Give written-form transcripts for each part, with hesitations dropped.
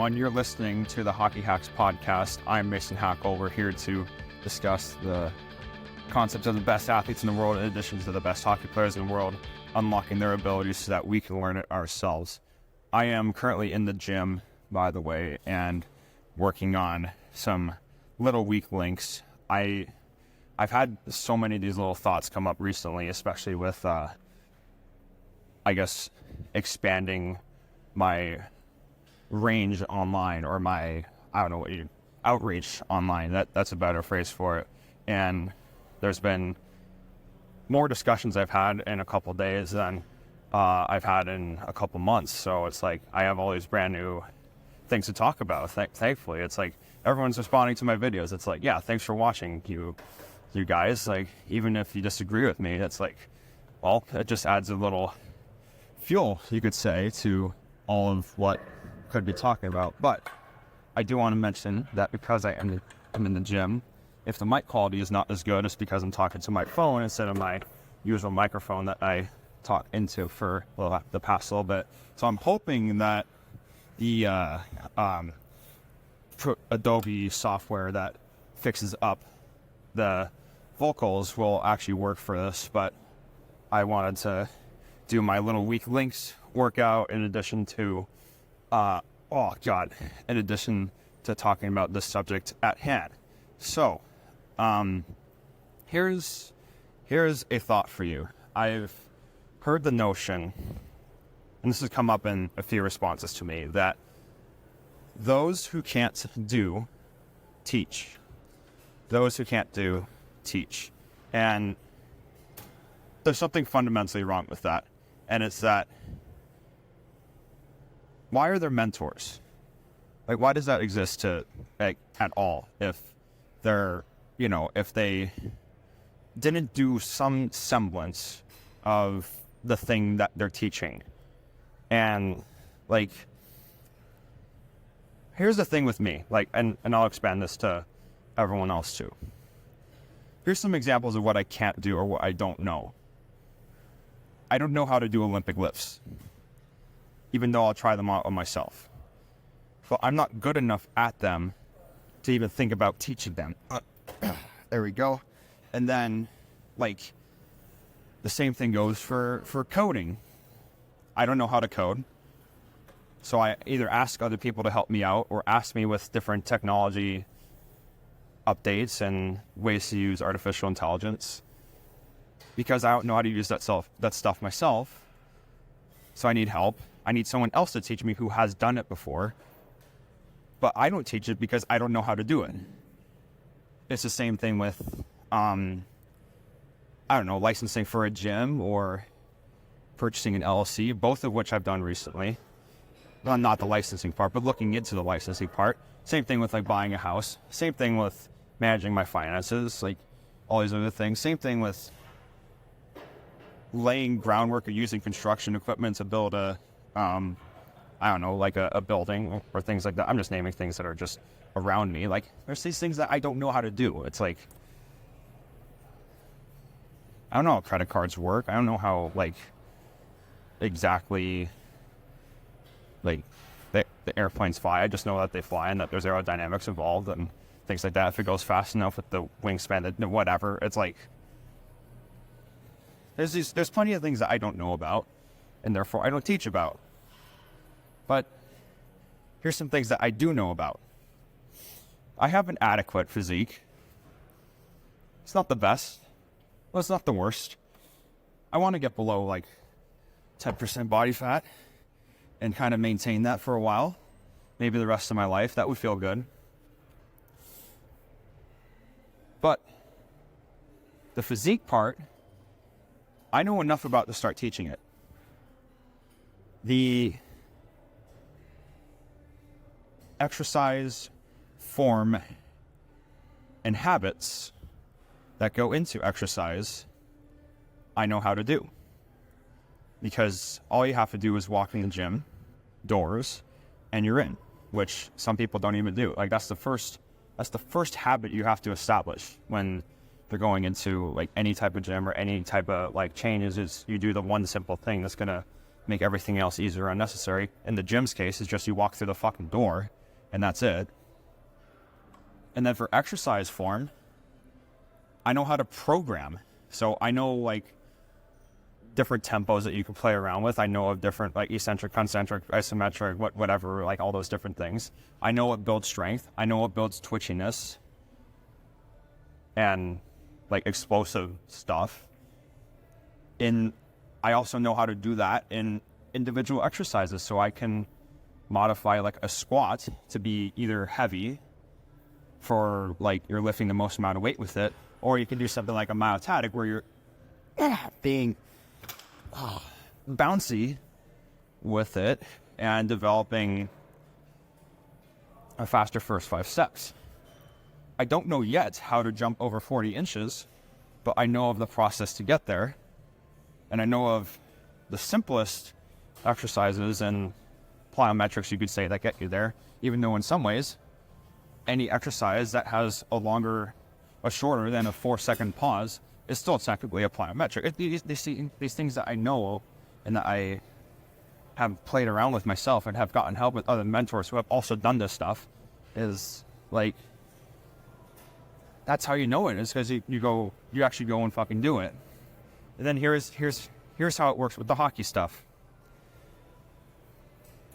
everyone. You're listening to the Hockey Hacks podcast. I'm Mason Hackle. We're here to discuss the concepts of the best athletes in the world in addition to the best hockey players in the world, unlocking their abilities so that we can learn it ourselves. I am currently in the gym, by the way, and working on some little weak links. I've had so many of these little thoughts come up recently, especially with, expanding my range online, or my, outreach online. That's a better phrase for it. And there's been more discussions I've had in a couple days than I've had in a couple months. So it's like I have all these brand new things to talk about. Thankfully, it's like everyone's responding to my videos. It's like, yeah, thanks for watching, you guys. Like, even if you disagree with me, it's like, well, it just adds a little fuel, you could say, to all of what could be talking about. But I do want to mention that because I'm in the gym, if the mic quality is not as good, it's because I'm talking to my phone instead of my usual microphone that I talk into for the past little bit. So I'm hoping that the Adobe software that fixes up the vocals will actually work for this. But I wanted to do my little weak links workout in addition to talking about this subject at hand. So here's a thought for you. I've heard the notion, and this has come up in a few responses to me, that those who can't do teach. Those who can't do teach. And there's something fundamentally wrong with that. And it's that, why are there mentors? Like, why does that exist at all? If they're, if they didn't do some semblance of the thing that they're teaching. And like, here's the thing with me, and I'll expand this to everyone else too. Here's some examples of what I can't do or what I don't know. I don't know how to do Olympic lifts, even though I'll try them out on myself. But I'm not good enough at them to even think about teaching them. There we go. And then, the same thing goes for coding. I don't know how to code. So I either ask other people to help me out or ask me with different technology updates and ways to use artificial intelligence, because I don't know how to use that stuff myself. So I need help. I need someone else to teach me who has done it before. But I don't teach it because I don't know how to do it. It's the same thing with, licensing for a gym or purchasing an LLC, both of which I've done recently. Well, not the licensing part, but looking into the licensing part. Same thing with buying a house. Same thing with managing my finances, all these other things. Same thing with laying groundwork or using construction equipment to build a building or things like that. I'm just naming things that are just around me. There's these things that I don't know how to do. It's I don't know how credit cards work. I don't know how, exactly, the airplanes fly. I just know that they fly and that there's aerodynamics involved and things like that. If it goes fast enough with the wingspan, whatever. It's there's plenty of things that I don't know about, and therefore I don't teach about. But here's some things that I do know about. I have an adequate physique. It's not the best. Well, it's not the worst. I want to get below 10% body fat and kind of maintain that for a while. Maybe the rest of my life. That would feel good. But the physique part, I know enough about to start teaching it. The exercise, form, and habits that go into exercise, I know how to do. Because all you have to do is walk in the gym doors and you're in, which some people don't even do. That's the first habit you have to establish when they're going into any type of gym or any type of changes, is you do the one simple thing that's going to make everything else easier or unnecessary. In the gym's case, it's just you walk through the fucking door, and that's it. And then for exercise form, I know how to program. So I know, like, different tempos that you can play around with. I know of different, like, eccentric, concentric, isometric, whatever, like, all those different things. I know what builds strength. I know what builds twitchiness and, like, explosive stuff. I also know how to do that in individual exercises, so I can modify, like, a squat to be either heavy for, like, you're lifting the most amount of weight with it, or you can do something like a myotatic where you're being bouncy with it and developing a faster first 5 steps. I don't know yet how to jump over 40 inches, but I know of the process to get there. And I know of the simplest exercises and plyometrics, you could say, that get you there, even though in some ways, any exercise that has a shorter than a 4-second pause is still technically a plyometric. These things that I know and that I have played around with myself and have gotten help with other mentors who have also done this stuff is, like, that's how you know it, is because you actually go and fucking do it. And then here's how it works with the hockey stuff.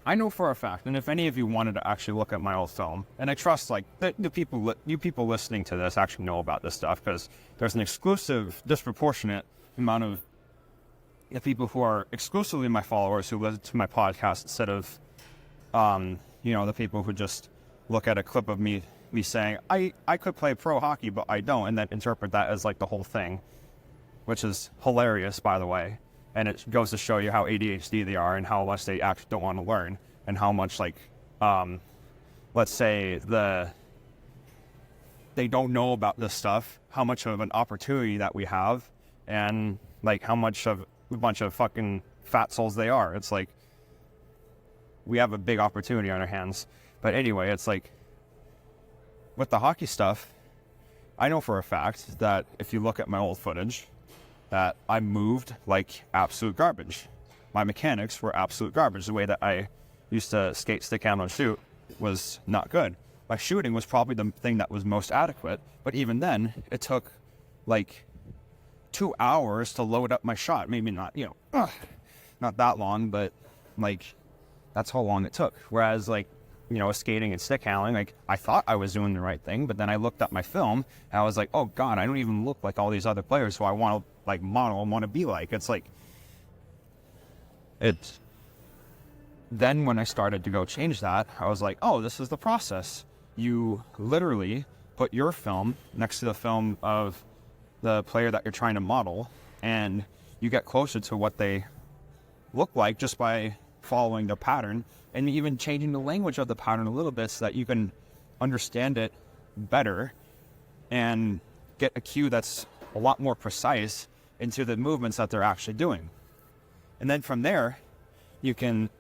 I know for a fact, and if any of you wanted to actually look at my old film, and I trust, like, you people listening to this actually know about this stuff, because there's an exclusive, disproportionate amount of people who are exclusively my followers who listen to my podcast instead of, the people who just look at a clip of me saying, I could play pro hockey, but I don't, and then interpret that as, like, the whole thing, which is hilarious, by the way. And it goes to show you how ADHD they are and how much they actually don't want to learn, and how much, like, let's say they don't know about this stuff, how much of an opportunity that we have, and, like, how much of a bunch of fucking fat souls they are. It's like, we have a big opportunity on our hands. But anyway, it's like, with the hockey stuff, I know for a fact that if you look at my old footage, that I moved like absolute garbage. My mechanics were absolute garbage. The way that I used to skate, stick handle, and shoot was not good. My shooting was probably the thing that was most adequate, but even then, it took like 2 hours to load up my shot. Maybe not, not that long, but, like, that's how long it took. Whereas, like, skating and stick handling, like, I thought I was doing the right thing, but then I looked at my film and I was like, oh God, I don't even look like all these other players who I want to, like, model and want to be like. It's like, then when I started to go change that, I was like, oh, this is the process. You literally put your film next to the film of the player that you're trying to model, and you get closer to what they look like just by following the pattern, and even changing the language of the pattern a little bit so that you can understand it better and get a cue that's a lot more precise into the movements that they're actually doing. And then from there, you can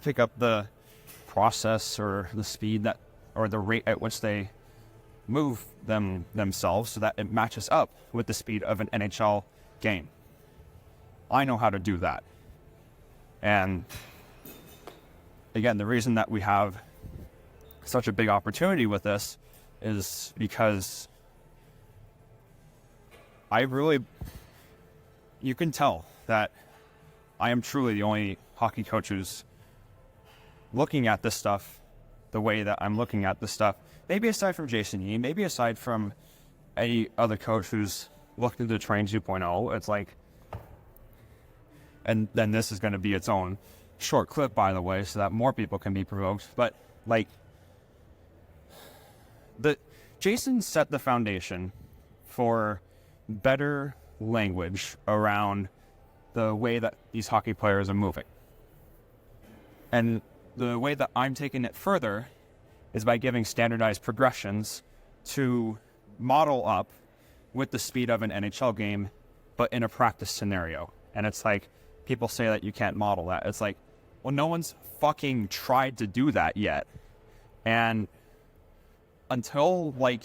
pick up the process or the speed or the rate at which they move themselves so that it matches up with the speed of an NHL game. I know how to do that. And again, the reason that we have such a big opportunity with this is because you can tell that I am truly the only hockey coach who's looking at this stuff the way that I'm looking at this stuff. Maybe aside from Jason Yee, maybe aside from any other coach who's looked into Train 2.0, it's like, and then this is going to be its own short clip, by the way, so that more people can be provoked. But, like, Jason set the foundation for better language around the way that these hockey players are moving. And the way that I'm taking it further is by giving standardized progressions to model up with the speed of an NHL game, but in a practice scenario. And it's like, people say that you can't model that. It's like, well, no one's fucking tried to do that yet. And until, like,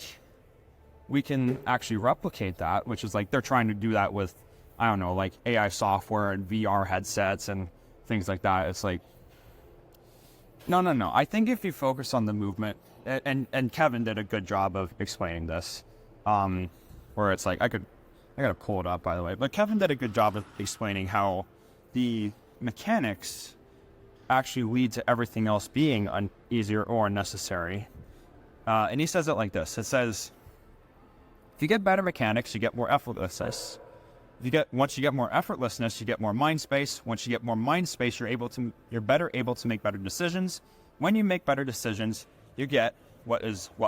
we can actually replicate that, which is like, they're trying to do that with, I don't know, like AI software and VR headsets and things like that. It's like, no. I think if you focus on the movement, and Kevin did a good job of explaining this, where it's like, I gotta pull it up, by the way, but Kevin did a good job of explaining how the mechanics actually lead to everything else being easier or unnecessary. And he says it like this. It says, if you get better mechanics, you get more effortlessness. Once you get more effortlessness, you get more mind space. Once you get more mind space, you're better able to make better decisions. When you make better decisions, you get what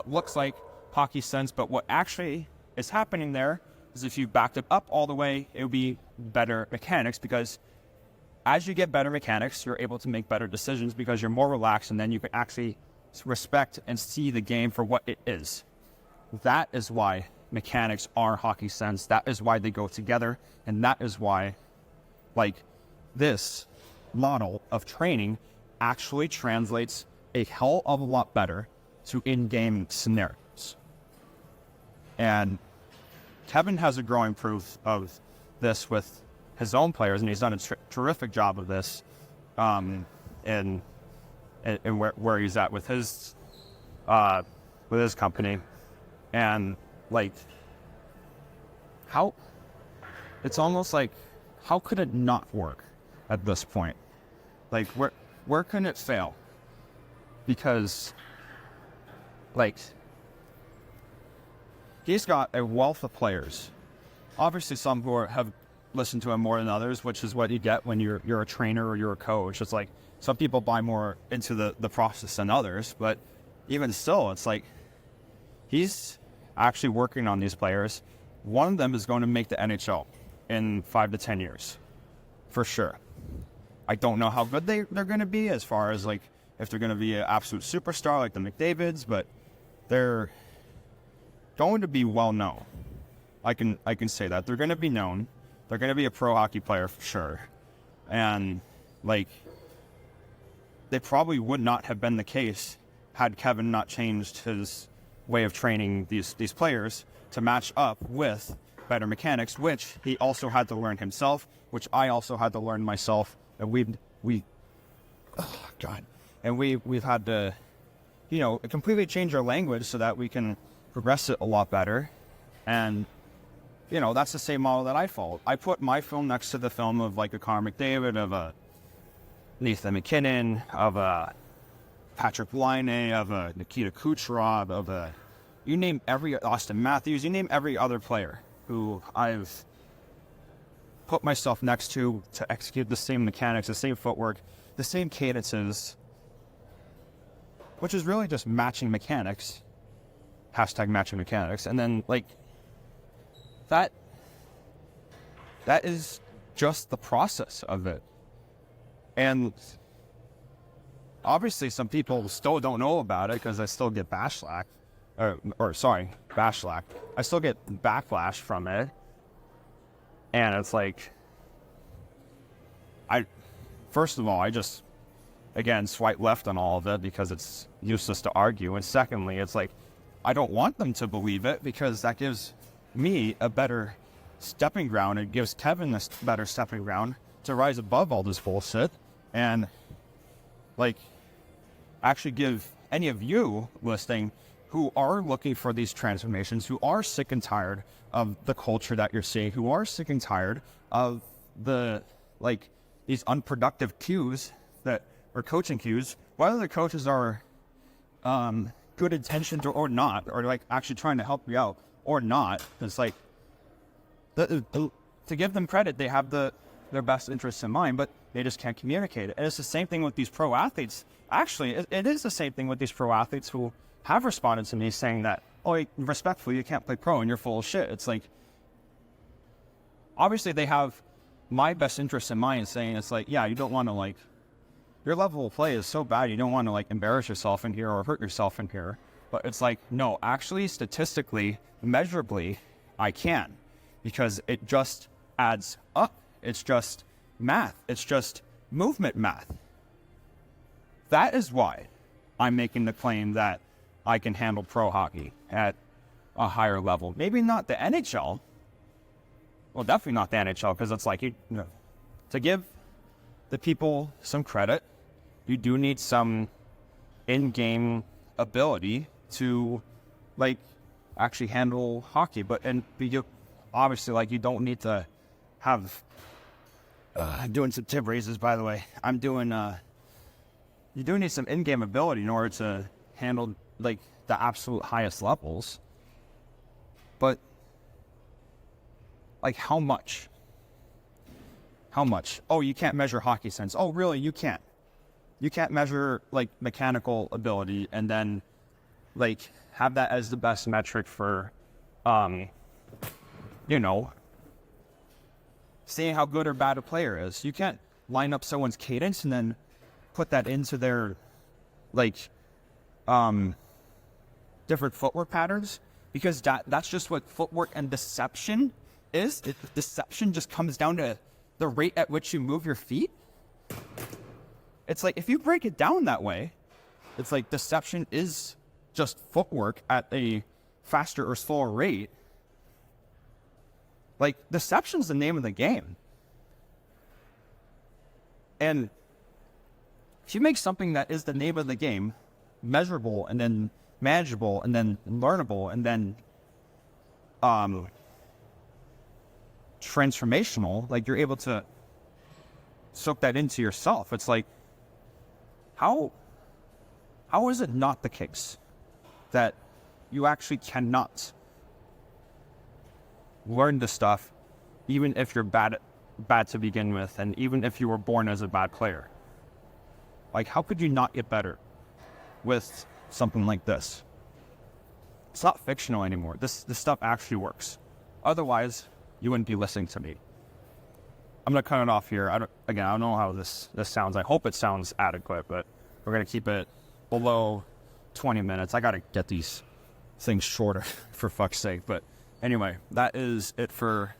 looks like hockey sense, but what actually is happening there is if you backed it up all the way, it would be better mechanics, because as you get better mechanics, you're able to make better decisions because you're more relaxed, and then you can actually respect and see the game for what it is. That is why mechanics are hockey sense. That is why they go together, and that is why, like, this model of training actually translates a hell of a lot better to in-game scenarios. And Kevin has a growing proof of this with his own players, and he's done a terrific job of this, in where he's at with his company. And like, it's almost like, how could it not work at this point? Like, where can it fail? Because, like, he's got a wealth of players. Obviously, some who have listened to him more than others, which is what you get when you're a trainer or you're a coach. It's like, some people buy more into the process than others, but even still, it's like, he's actually working on these players. One of them is going to make the NHL in 5 to 10 years, for sure. I don't know how good they're going to be, as far as like if they're going to be an absolute superstar like the McDavids, but they're going to be well known. I can say that they're going to be known. They're going to be a pro hockey player for sure, and like, they probably would not have been the case had Kevin not changed his way of training these players to match up with better mechanics, which he also had to learn himself, which I also had to learn myself. And we've had to, completely change our language so that we can progress it a lot better. And, that's the same model that I followed. I put my film next to the film of like a Connor McDavid, of a Nathan McKinnon, of a Patrick Laine, of a Nikita Kucherov, of a, you name every, Austin Matthews, you name every other player who I've put myself next to execute the same mechanics, the same footwork, the same cadences, which is really just matching mechanics, #matching mechanics. And then like, that is just the process of it. And obviously some people still don't know about it, because I still get bashlack. I still get backlash from it. And it's like, first of all, I just, again, swipe left on all of it because it's useless to argue. And secondly, it's like, I don't want them to believe it, because that gives me a better stepping ground. It gives Kevin a better stepping ground to rise above all this bullshit and, like, actually give any of you listening who are looking for these transformations, who are sick and tired of the culture that you're seeing, who are sick and tired of the, like, these unproductive cues that are coaching cues, whether the coaches are good intentioned or not, or like actually trying to help you out or not. It's like, to give them credit, they have their best interests in mind, but they just can't communicate it. And it's the same thing with these pro athletes. Actually, it is the same thing with these pro athletes who have responded to me saying that, oh, respectfully, you can't play pro and you're full of shit. It's like, obviously they have my best interests in mind, saying it's like, yeah, you don't want to, like, your level of play is so bad, you don't want to, like, embarrass yourself in here or hurt yourself in here. But it's like, no, actually, statistically, measurably, I can, because it just adds up. It's just math. It's just movement math. That is why I'm making the claim that I can handle pro hockey at a higher level. Maybe not the NHL. Well, definitely not the NHL, because it's like, to give the people some credit. You do need some in-game ability to, like, actually handle hockey. But you obviously, like, you don't need to have. I'm doing some tip raises, by the way. I'm doing. You do need some in-game ability in order to handle, like, the absolute highest levels. But, like, how much? How much? Oh, you can't measure hockey sense. Oh, really? You can't. You can't measure, like, mechanical ability and then, like, have that as the best metric for, seeing how good or bad a player is. You can't line up someone's cadence and then put that into their, like, different footwork patterns, because that's just what footwork and deception is. Deception just comes down to the rate at which you move your feet. It's like, if you break it down that way, it's like deception is just footwork at a faster or slower rate. Like, deception's the name of the game. And if you make something that is the name of the game measurable and then manageable and then learnable and then transformational, like, you're able to soak that into yourself. It's like, how is it not the case that you actually cannot learn this stuff even if you're bad to begin with, and even if you were born as a bad player? Like, how could you not get better with something like this? It's not fictional anymore. This stuff actually works. Otherwise, you wouldn't be listening to me. I'm gonna cut it off here. I don't know how this sounds. I hope it sounds adequate, but we're gonna keep it below 20 minutes. I gotta get these things shorter for fuck's sake. But anyway, that is it for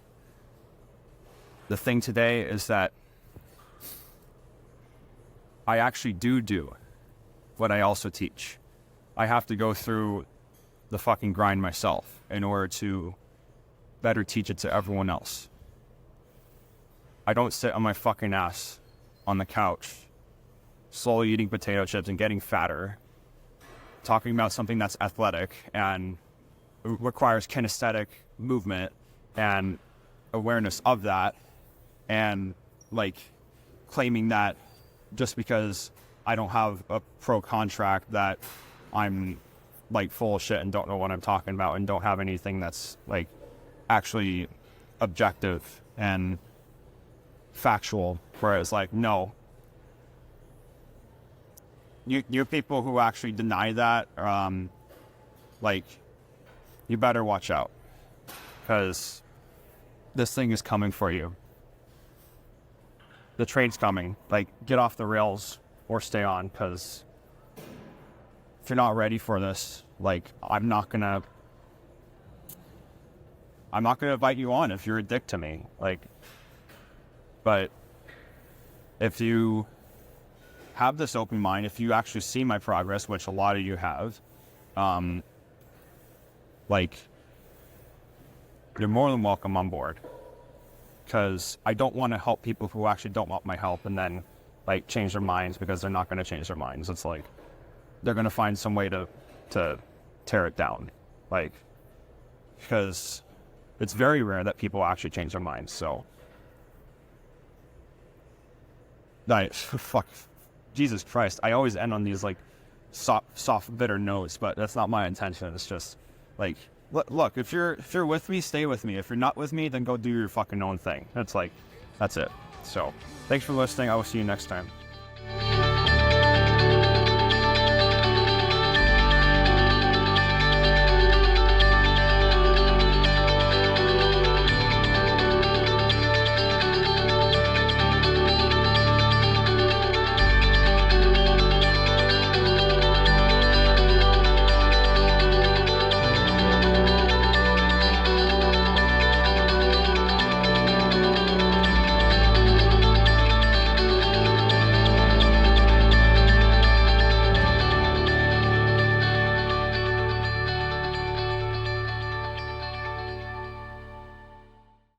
the thing today. Is that I actually do what I also teach. I have to go through the fucking grind myself in order to better teach it to everyone else. I don't sit on my fucking ass on the couch, slowly eating potato chips and getting fatter, talking about something that's athletic and requires kinesthetic movement and awareness of that, and, like, claiming that just because I don't have a pro contract that I'm, like, full of shit and don't know what I'm talking about and don't have anything that's, like, actually objective and factual. Whereas, like, no, you people who actually deny that, like, you better watch out, because this thing is coming for you. The train's coming. Like, get off the rails or stay on, because if you're not ready for this, like, I'm not gonna invite you on if you're a dick to me. Like, but if you have this open mind, if you actually see my progress, which a lot of you have, like, you're more than welcome on board. Because I don't want to help people who actually don't want my help and then, like, change their minds, because they're not going to change their minds. It's like, they're going to find some way to tear it down. Like, because it's very rare that people actually change their minds. So, fuck, Jesus Christ. I always end on these, like, soft, bitter notes, but that's not my intention. It's just, like, look, if you're with me, stay with me. If you're not with me, then go do your fucking own thing. That's it. So, thanks for listening. I will see you next time.